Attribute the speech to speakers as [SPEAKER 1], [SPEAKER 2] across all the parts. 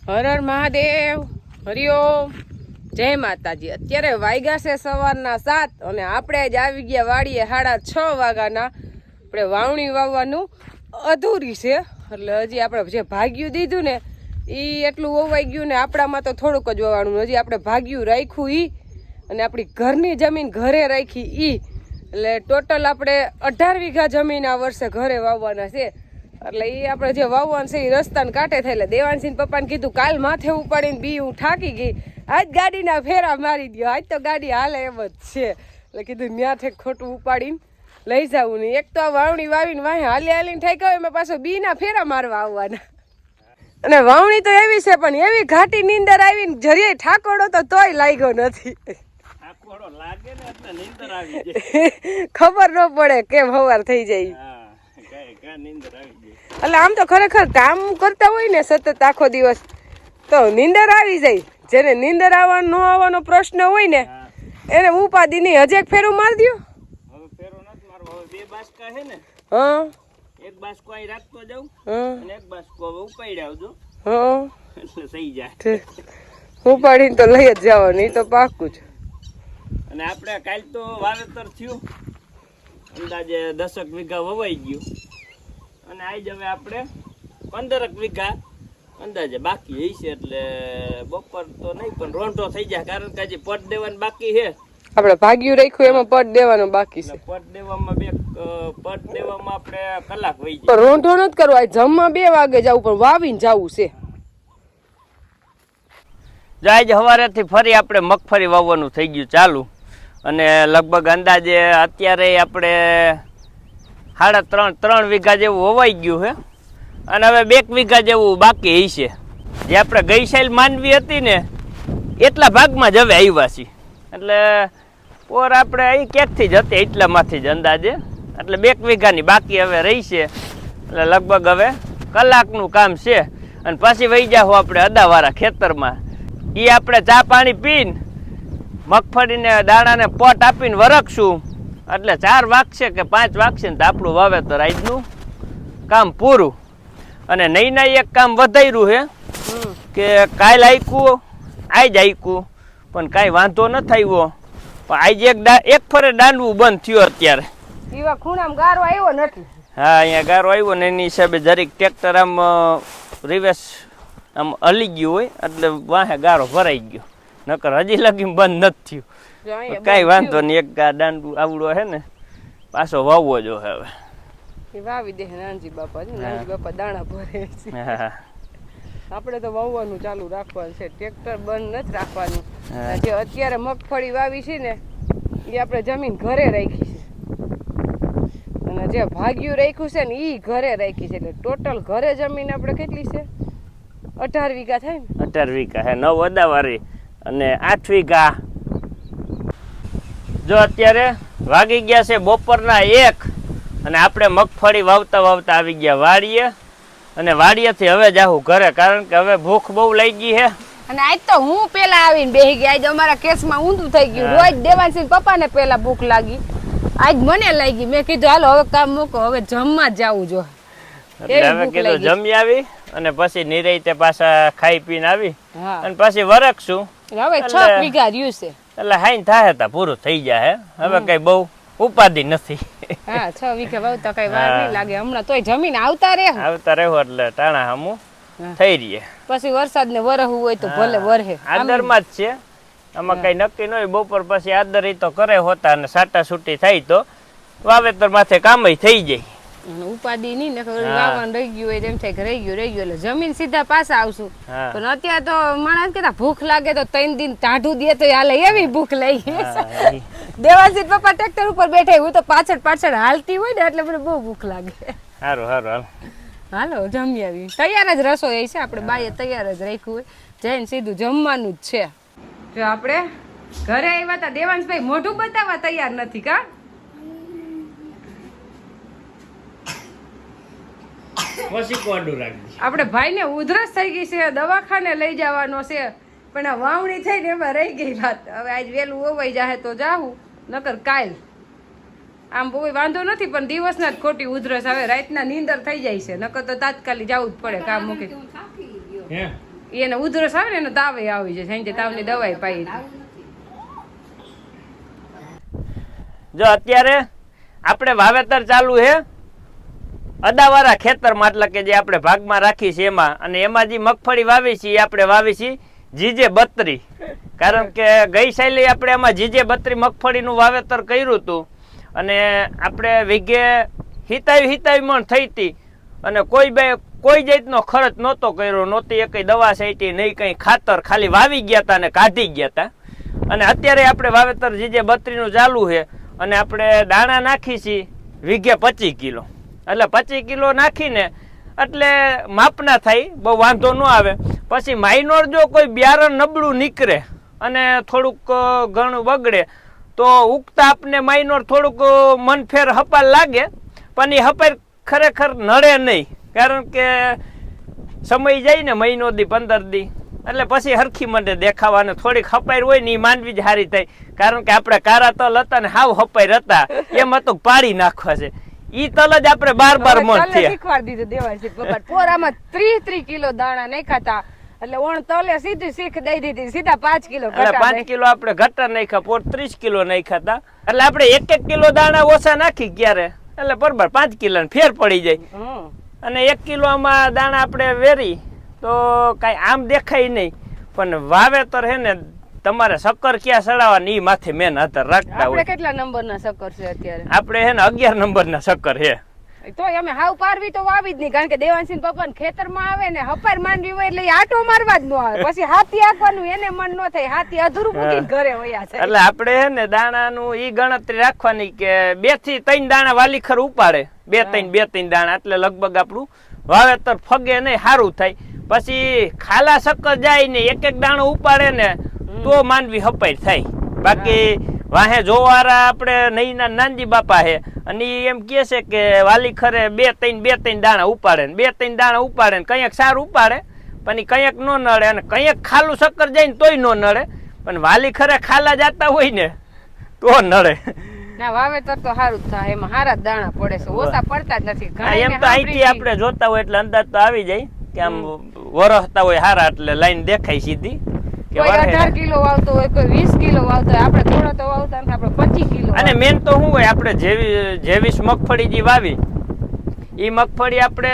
[SPEAKER 1] હર હર મહાદેવ, હરિઓમ, જય માતાજી। અત્યારે વાગ્યા છે સવારના 7 અને આપણે આજ આવી ગયા વાડીએ 6:30 વાગ્યાના। આપણે વાવણી વાવવાનું અધૂરી છે, એટલે હજી આપણે જે ભાગ્યું દીધું ને એ એટલું વવાઈ ગયું ને આપણામાં તો થોડુંક જ વવાણું, હજી આપણે ભાગ્યું રાખ્યું ઈ અને આપણી ઘરની જમીન ઘરે રાખી ઈ, એટલે ટોટલ આપણે 18 વીઘા જમીન આ વર્ષે ઘરે વાવવાના છે। એટલે એ આપણે જે વાવવાનું છે એ રસ્તાને કાંઠે થાય, એટલે દેવાનસિંહ પપ્પાને કીધું કાલ માથે ઉપાડીને બી હું થાકી ગઈ, આજ ગાડીના ફેરા મારી દો, આજ તો ગાડી હાલે એમ જ છે। એટલે કીધું ન્યાથે ખોટું ઉપાડીને લઈ જવું નહીં, એક તો આ વાવણી વાવીને વાહે હાલી હાલીને થઈ ગયો, એમાં પાછો બીના ફેરા મારવા આવવાના। અને વાવણી તો એવી છે પણ એવી ઘાટી નીંદર આવીને જરીએ ઠાકોડો તો તોય લાગ્યો નથી, ખબર ન પડે કેમ સવાર થઈ જાય। એટલે આમ તો ખરેખર કામ કરતા હોય ને સતત આખો દિવસ તો નીંદર આવી જાય, જેને નીંદર આવવાનો ન આવવાનો પ્રશ્ન હોય ને એને ઉપાધિ નહીં। હજી એક ફેરું મારી દો,
[SPEAKER 2] બે બાસકા છે ને,
[SPEAKER 1] હા
[SPEAKER 2] એક બાસકો અહીં રાખતો જાઉં અને એક બાસકો હવે ઉપાડી આવજો,
[SPEAKER 1] હા
[SPEAKER 2] એટલે થઈ જાય।
[SPEAKER 1] ઉપાડીને તો લઈ જ જવાનું, એ તો પાકું જ।
[SPEAKER 2] અને આપણે કાલ તો વાવેતર થયું, અંદાજે 10 વીઘા વવાઈ ગયું અને આજ હવે આપણે 15 વીઘા અંદાજે બાકી હશે, એટલે બપોર તો નહીં પણ રોંઢો થઈ જાય, કારણ કે હજી પટ દેવાનું બાકી છે।
[SPEAKER 1] આપણે ભાગ્યું રાખ્યું એમાં પટ દેવાનો બાકી છે,
[SPEAKER 2] પટ દેવામાં પટ દેવામાં આપણે કલાક વહી જાય,
[SPEAKER 1] પણ રોંઢો નથી કરવો, આ જમવા 2 વાગે જવું પણ વાવીને જવું છે।
[SPEAKER 2] જાય સવારેથી ફરી આપણે મગફળી વાવવાનું થઈ ગયું ચાલુ, અને લગભગ અંદાજે અત્યારે આપણે 3.5 વીઘા જેવું વવાઈ ગયું છે અને હવે 2 વીઘા જેવું બાકી હશે। જે આપણે ગઈ સાલ માંડવી હતી ને એટલા ભાગમાં જ હવે આવ્યા છીએ, એટલે પોર આપણે અહીં ક્યાંકથી જ હતી એટલામાંથી જ અંદાજે, એટલે 2 વીઘાની બાકી હવે રહી છે, એટલે લગભગ હવે કલાકનું કામ છે અને પછી વહી જાઓ આપણે અદાવાળા ખેતરમાં। એ આપણે ચા પાણી પીને મગફળીને દાણાને પટ આપીને વરખશું, એટલે 4 વાગશે કે 5 વાગશે ને તો આપણું વાવેતર આજનું કામ પૂરું। અને નહીં એક કામ વધાર્યું છે કે કાલ આઈકું આજ આઈકું પણ કાંઈ વાંધો ન થયો, પણ આજે એક ફરે દાંડવું બંધ થયું અત્યારે,
[SPEAKER 1] એવા ખૂણામાં ગારો આવ્યો નથી।
[SPEAKER 2] હા, અહીંયા ગારો આવ્યો ને એની હિસાબે જરીક ટ્રેક્ટર આમ રિવેસ આમ હલી ગયું હોય એટલે વાહે ગારો ભરાઈ ગયો, નકર હજી લગી બંધ નથી થયું। કઈ વાંધો નહીં, એક દાંડુ આવડો હે ને પાછો વાવવો જો હવે
[SPEAKER 1] વાવી દે નાનજી બાપા, નાનજી બાપા દાણા ભરે છે। આપણે તો વાવવાનું ચાલુ રાખવાનું છે, ટ્રેક્ટર બંધ નથી રાખવાનું। જે અત્યારે મગફળી વાવી છે ને એ આપણે જમીન ઘરે રાખી છે, અને જે ભાગ્યું રાખ્યું છે ને એ ઘરે રાખી છે, એટલે ટોટલ ઘરે જમીન આપણે કેટલી છે? 18 વીઘા થાય ને,
[SPEAKER 2] 18 વીઘા હે, 9 અદાવારી અને 8 વીઘા। જો અત્યારે વાગી ગયા છે બપોરના 1 અને આપણે મગફળી વાવતા વાવતા આવી ગયા વાડીએ, અને વાડીએથી હવે જાવું ઘરે, કારણ કે હવે ભૂખ બહુ લઈ ગઈ છે।
[SPEAKER 1] અને આજ તો હું પેલા આવીને બેહી ગઈ, આજ અમારા કેસમાં ઊંધું થઈ ગયું, રોજ દેવાનસિંહ પપ્પાને પેલા ભૂખ લાગી, આજ મને લાગી, મેં કીધું હાલો હવે કામ મૂકો, હવે જમવા જ જવું જો,
[SPEAKER 2] એટલે હવે કીધું જમી આવી અને પછી નિરાંતે પાછા ખાઈ પીને આવી અને પછી વરખશું।
[SPEAKER 1] હવે 6 વીઘા રહ્યું છે,
[SPEAKER 2] એટલે હાઈન થાય તા પૂરું થઈ જાય, હવે કઈ બહુ ઉપાધિ નથી।
[SPEAKER 1] હા, 6 વીઘા વાવતા કઈ વાર નહીં લાગે, હમણાં તોય જમીન આવતા રહેવું
[SPEAKER 2] એટલે ટાણા હમું થઈ રહીએ,
[SPEAKER 1] પછી વરસાદ ને વરહવું હોય તો ભલે વરહે,
[SPEAKER 2] આદરમાં જ છે, આમાં કઈ નક્કી ન હોય। બપોર પછી આદર તો કરે હોતા અને સાટા છૂટી થાય તો વાવેતર માથે કામ થઈ જાય,
[SPEAKER 1] ઉપાધિ નહીં ને વાવવાનું રહી ગયું હોય તેમ થાય કે રહી ગયું એટલે જમીન સીધા પાછા આવશું। પણ અત્યારે તો માણસ કેતા ભૂખ લાગે તો 3 દિન ટાઢું દે તો હાલે, એવી ભૂખ લઈ દેવાનસિંહ પપ્પા ટ્રેક્ટર ઉપર બેઠા, હું તો પાછળ હાલતી હોય ને એટલે મને બહુ ભૂખ લાગે।
[SPEAKER 2] સારું
[SPEAKER 1] હાલો જમી આવી, તૈયાર જ રસોઈ છે, આપણે બાઈએ તૈયાર જ રાખ્યું હોય, જઈને સીધું જમવાનું જ છે। જો આપણે ઘરે આવ્યા હતા, દેવાંશભાઈ મોઢું બતાવવા તૈયાર નથી કા? આપણે ભાઈને ઉધરસ થઈ ગઈ છે, દવાખાને લઈ જવાનો છે, પણ આ વાવણી થઈને એમાં રહી ગઈ વાત। હવે આજ વહેલું વવાઈ જાય તો જાવું, નકર કાલ આમ બહુ વાંધો નથી, પણ દિવસના જ ખોટી ઉધરસ આવે, રાતના નીંદર થઈ જાય છે, નકર તો તાત્કાલિક જવું જ પડે કામ મૂકી। એને ઉધરસ આવે ને એનો તાવે આવી જાય સાંજે તાવની દવાઈ પાઈ.
[SPEAKER 2] જો અત્યારે આપણે વાવેતર ચાલુ છે અદાવાળા ખેતરમાં, એટલે કે જે આપણે ભાગમાં રાખી છે એમાં, અને એમાં જે મગફળી વાવી છે એ આપણે વાવી છે GJ32. કારણ કે ગઈ સાલે આપણે એમાં GJ32 મગફળીનું વાવેતર કર્યું હતું અને આપણે વીઘે હિતાવી મણ થઈ હતી અને કોઈ જાતનો ખર્ચ નહોતો કર્યો, નહોતી એકઈ દવા છાંટી, નહીં કંઈ ખાતર, ખાલી વાવી ગયા હતા અને કાઢી ગયા હતા. અને અત્યારે આપણે વાવેતર GJ32 નું ચાલુ છે અને આપણે દાણા નાખી છીએ વીઘે 25 કિલો. એટલે 25 કિલો નાખીને એટલે માપના થાય, બહુ વાંધો ન આવે. પછી માઇનોર જો કોઈ બિયારણ નબળું નીકળે અને થોડુંક ઘણું બગડે તો ઉગતા આપને માઇનોર થોડુંક મનફેર હપાર લાગે, પણ એ હપાર ખરેખર નડે નહીં. કારણ કે સમય જાય ને મહિનો દી 15 દી એટલે પછી હરખી મંડે દેખાવા, થોડીક હપાર હોય ને એ માંડવી જ સારી થાય. કારણ કે આપણે કારા તલ હતા ને હાવ હપાર હતા, એમ હતું પાડી નાખવા છે. ઈ તલ જ આપણે બાર મણ થયા.
[SPEAKER 1] શીખવાડી દીધું દેવાંશી પપ્પા. પોરામાં 30 કિલો દાણા નાખ્યા એટલે ઓણ તલે સીધી શીખ દઈ દીધી, સીધા 5 કિલો.
[SPEAKER 2] એટલે 5 કિલો આપણે ઘટા નાખ્યા, પોર 30 કિલો નાખ્યા હતા. એટલે આપણે 1 કિલો દાણા ઓછા નાખી ક્યારે એટલે બરાબર 5 કિલો ફેર પડી જાય. અને 1 કિલો આમાં દાણા આપણે વેરી તો કઈ આમ દેખાય નહીં, પણ વાવેતર હે ને તમારે શક્કર ક્યાં સડાવવાની ઈ માથે મેન આધાર રાખતા હોય.
[SPEAKER 1] આપણે કેટલા નંબરના શક્કર છે અત્યારે?
[SPEAKER 2] આપણે હે ને 11 નંબરના શક્કર છે.
[SPEAKER 1] તો અમે હાવ પારવી તો વાવી જ નહીં, કારણ કે દેવાંશી પપ્પા ને ખેતરમાં આવે ને હપાર માંડવી હોય એટલે આટો મારવા જ ન આવે. પછી હાથી આખવાનું એને મન ન થાય, હાથી અધૂરું મૂકીને ઘરે વયા છે.
[SPEAKER 2] એટલે આપણે હે ને દાણાનું ઈ ગણતરી રાખવાની કે 2 થી 3 દાણા વાલીખર ઉપાડે, 2-3 દાણા, એટલે લગભગ આપણું વાવેતર ફગે નહીં, સારું થાય. પછી ખાલા શક્કર જાય ને એક દાણો ઉપાડે ને તો માંડવી હપાઈ થાય. બાકી વાહે જોવારા આપણે નહીના નાનજી બાપા હે અને એમ કે છે કે વાલી ખરે 2-3 દાણા ઉપાડે ને 2-3 દાણા ઉપાડે ને કંઈક સારું ઉપાડે પણ એ કંઈક ન નડે, અને કંઈક ખાલું શક્કર જાય ને તોય ન નડે, પણ વાલી ખરે ખાલા જતા હોય ને તો નડે.
[SPEAKER 1] ના વાવેતર તો સારું જ થાય, એમાં સારા દાણા પડે છે, ઓછા પડતા જ નથી.
[SPEAKER 2] એમ તો અહીંથી આપણે જોતા હોય એટલે અંદાજ તો આવી જાય કે આમ વરસતા હોય સારા, એટલે લાઈન દેખાય સીધી.
[SPEAKER 1] કોઈ 18 કિલો વાવતો હોય, કોઈ 20 કિલો વાવતો હોય, આપણે થોડા તો વાવતા નથી, આપણે 25 કિલો.
[SPEAKER 2] અને મેન તો શું હોય, આપણે જેવી મગફળી જે વાવી એ મગફળી આપણે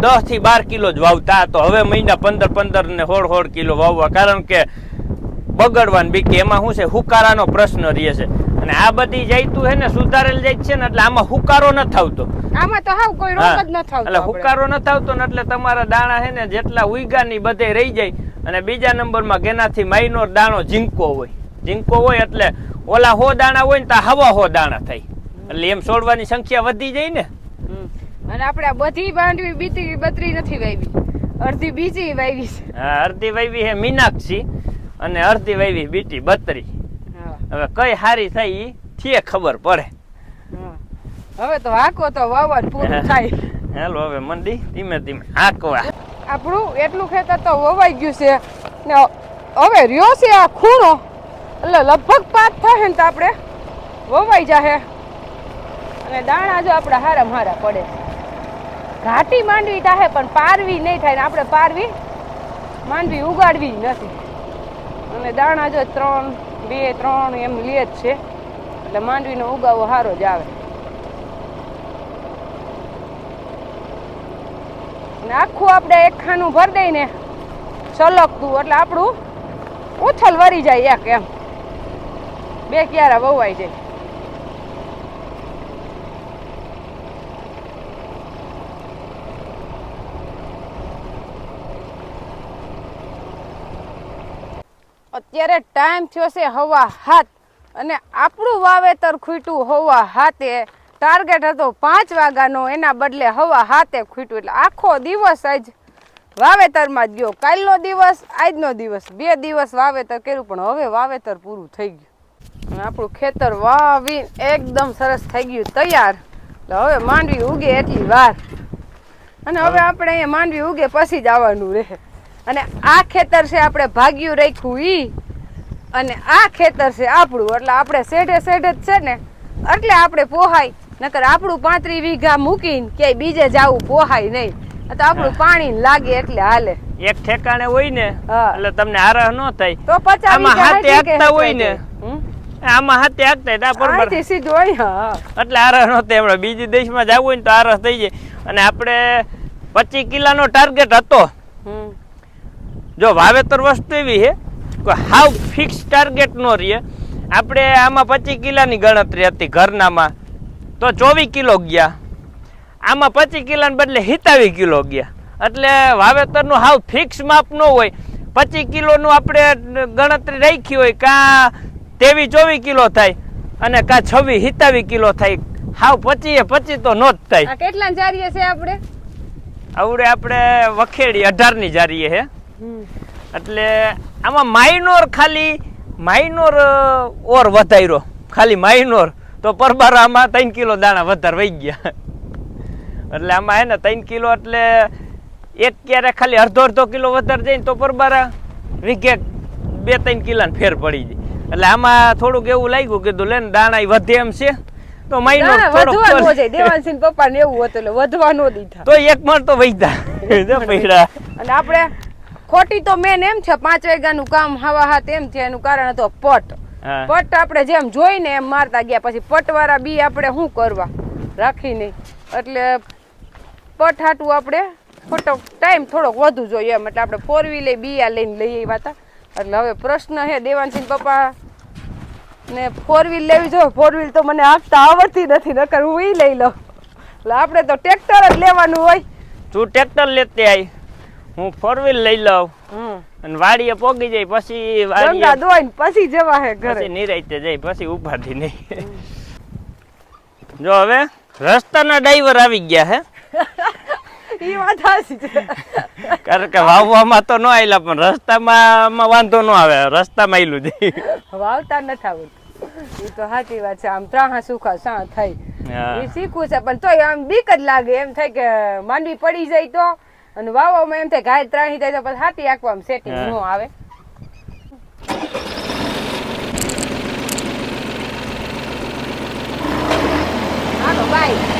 [SPEAKER 2] 10 થી 12 કિલો જ વાવતા, તો હવે મહિના 15 ને 16 કિલો વાવવા. કારણ કે બગડવાની બીક, એમાં શું છે હુકારાનો પ્રશ્ન રહે છે. અને આ બધી જાયતું છે ને સુધારેલ જાય છે ને એટલે આમાં હુકારો ન થતો,
[SPEAKER 1] આમાં તો હાવ કોઈ રોગ જ ન થતો.
[SPEAKER 2] એટલે હુકારો ન થતો ને એટલે તમારા દાણા છે ને જેટલા ઉઈગા ની બધે રહી જાય. અને બીજા નંબરમાં એનાથી માઇનોર દાણો ઝીંકો હોય એટલે ઓલા 100 દાણા હોય ને તો હવા 100 દાણા થાય, એટલે એમ છોડવાની સંખ્યા વધી જાય ને.
[SPEAKER 1] અને આપણે બધી માંડવી બીટી 32 નથી વાવી, અડધી બીજી વાવી છે.
[SPEAKER 2] હા, અડધી વાવી હે મીનાક્ષી અને અડધી વાવી બીટી 32. હવે કઈ હારી થાય ઈ છે ખબર પડે.
[SPEAKER 1] હવે તો હાકો તો વાવવાનું પૂરું થાય.
[SPEAKER 2] હાલો હવે મંડી ધીમે હાકવા.
[SPEAKER 1] આપણું એટલું ખેતર તો વવાઈ ગયું છે ને હવે રહ્યો છે આ ખૂણો, એટલે લગભગ 5 થાય ને તો આપણે વવાઈ જાહે. અને દાણા જો આપણે હારામાં હારા પડે, ઘાટી માંડવી થાય પણ પારવી નહીં થાય ને આપણે પારવી માંડવી ઉગાડવી નથી. અને દાણા જો 2-3 એમ લે જ છે, એટલે માંડવીનો ઉગાવો સારો જ આવે. આખું આપણે એક ખાનું ભરી દઈને છલકતું એટલે આપણું ઉથલ વરી જાય, એક એમ 2 ક્યારા વવાઈ જાય. અત્યારે ટાઈમ થયો છે 7:30 અને આપણું વાવેતર ખૂટ્યું 7:30. ટાર્ગેટ હતો 5 વાગ્યાનો, એના બદલે 7:30 ખૂટ્યું, એટલે આખો દિવસ આજ વાવેતરમાં જ ગયો. કાલનો દિવસ, આજનો દિવસ, 2 દિવસ વાવેતર કર્યું, પણ હવે વાવેતર પૂરું થઈ ગયું. અને આપણું ખેતર વાવી એકદમ સરસ થઈ ગયું તૈયાર. એટલે હવે માંડવી ઉગે એટલી વાર, અને હવે આપણે અહીંયા માંડવી ઉગે પછી જ આવવાનું રહે. અને આ ખેતર છે આપણે ભાગ્યું રાખ્યું ઈ, અને આ ખેતર છે આપણું, એટલે આપણે સેઢે જ છે ને એટલે આપણે પોહાય. નકર આપણું 35 વીઘા મૂકીને ક્યાંય બીજે જવું પોહાય નહીં, તો આપણું પાણી લાગે એટલે હાલે.
[SPEAKER 2] એક ઠેકાણે હોય ને
[SPEAKER 1] હા.
[SPEAKER 2] એટલે તમને આરહ ન થાય.
[SPEAKER 1] તો 50
[SPEAKER 2] આમાં
[SPEAKER 1] વીઘા
[SPEAKER 2] હાથે
[SPEAKER 1] હાચી કે
[SPEAKER 2] હાંકતા હોય ને
[SPEAKER 1] હમ?
[SPEAKER 2] આમાં હાથે હાંકતા હોય તો બરોબર
[SPEAKER 1] અહીંથી સીધું હોય હા
[SPEAKER 2] એટલે આરહ ન થાય. હમણાં બીજી દેશમાં જવું હોય ને તો આરહ થઈ જાય. અને આપણે 25 કિલાનો ટાર્ગેટ હતો.
[SPEAKER 1] હમ.
[SPEAKER 2] જો વાવેતર વસ્તુ એવી છે કે હાવ ફિક્સ ટાર્ગેટ નો રહે. આપણે આમાં 25 કિલાની ગણતરી હતી ઘરનામાં તો 24 કિલો ગયા. આમાં 25 કિલાને બદલે 27 કિલો ગયા. એટલે વાવેતરનું હાવ ફિક્સ માપ ન હોય. 25 કિલોનું આપણે ગણતરી રાખી હોય કાં 23-24 કિલો થાય અને કાં 26-27 કિલો થાય. હાવ 25 તો નો જ થાય.
[SPEAKER 1] આ કેટલા જારીએ છે આપણે
[SPEAKER 2] આવડે આપણે વખેડી 18ની જારીએ છે.
[SPEAKER 1] હમ.
[SPEAKER 2] એટલે આમાં માઇનોર ઓર વધાર્યો ખાલી માઇનોર તો પરબારા આમાં 3 કિલો દાણા વધારે વહી ગયા. એટલે આમાં હે ને 3 કિલો એટલે એક ક્યારે ખાલી અડધો કિલો વધારે જાય ને તો પરબારા વીઘે 2-3 કિલાને ફેર પડી જાય. એટલે આમાં થોડુંક એવું લાગ્યું કીધું લે ને દાણા વધે એમ છે તો માઇનોર
[SPEAKER 1] વધવા નો જાય દેવાનસિંહ પપ્પા ને એવું હતું એટલે વધવા નો દીધા
[SPEAKER 2] તો એક મણ તો વહીધા પૈડા.
[SPEAKER 1] અને આપણે ખોટી તો મેન એમ છે 5 વાગ્યાનું કામ હવા હાથ એમ છે એનું કારણ હતો પટ.
[SPEAKER 2] હા.
[SPEAKER 1] પટ આપણે જેમ જોઈને એમ મારતા ગયા પછી પટવાળા બી આપણે શું કરવા રાખી નહીં એટલે પટ હાટું આપણે ખોટો ટાઈમ થોડોક વધુ જોઈએ એમ એટલે આપણે 4 વ્હીલે બિયા લઈને લઈ આવ્યા હતા. એટલે હવે પ્રશ્ન છે દેવાનસિંહ પપ્પા ને 4 વ્હીલ લેવી જોઈએ. 4 વ્હીલ તો મને આપતા આવડતી નથી નકર હું ઈ લઈ લઉં. એટલે આપણે તો ટ્રેક્ટર જ લેવાનું હોય.
[SPEAKER 2] તું ટ્રેક્ટર લેતે આવી હું 4 વ્હીલ લઈ લઉં
[SPEAKER 1] હમ.
[SPEAKER 2] અને વાડીએ પોગી જાય પછી
[SPEAKER 1] ગંગા દોઈને પછી જવા હે ઘરે.
[SPEAKER 2] પછી નિરાયતે જાય પછી ઉપાધી નહીં. જો હવે રસ્તાના ડ્રાઈવર આવી ગયા હે.
[SPEAKER 1] ઈ વાત હાચી છે.
[SPEAKER 2] કારણ કે વાવવામાં તો ન આવેલા પણ રસ્તામાં વાંધો ન આવે. રસ્તામાં આવેલું જાય.
[SPEAKER 1] વાવતા નથી આવડતું. ઈ તો સાચી વાત છે. આમ ત્રાહા સુખા સા થઈ
[SPEAKER 2] હા.
[SPEAKER 1] એ શીખવું છે પણ તોય આમ બીક જ લાગે એમ થાય કે માંડવી પડી જાય તો અને વાવવામાં એમ થાય ઘાય ત્રાહી થાય તો પછી હાથી આંકવામાં સેટિંગ
[SPEAKER 2] હા.
[SPEAKER 1] ન આવે. હાલો બાય.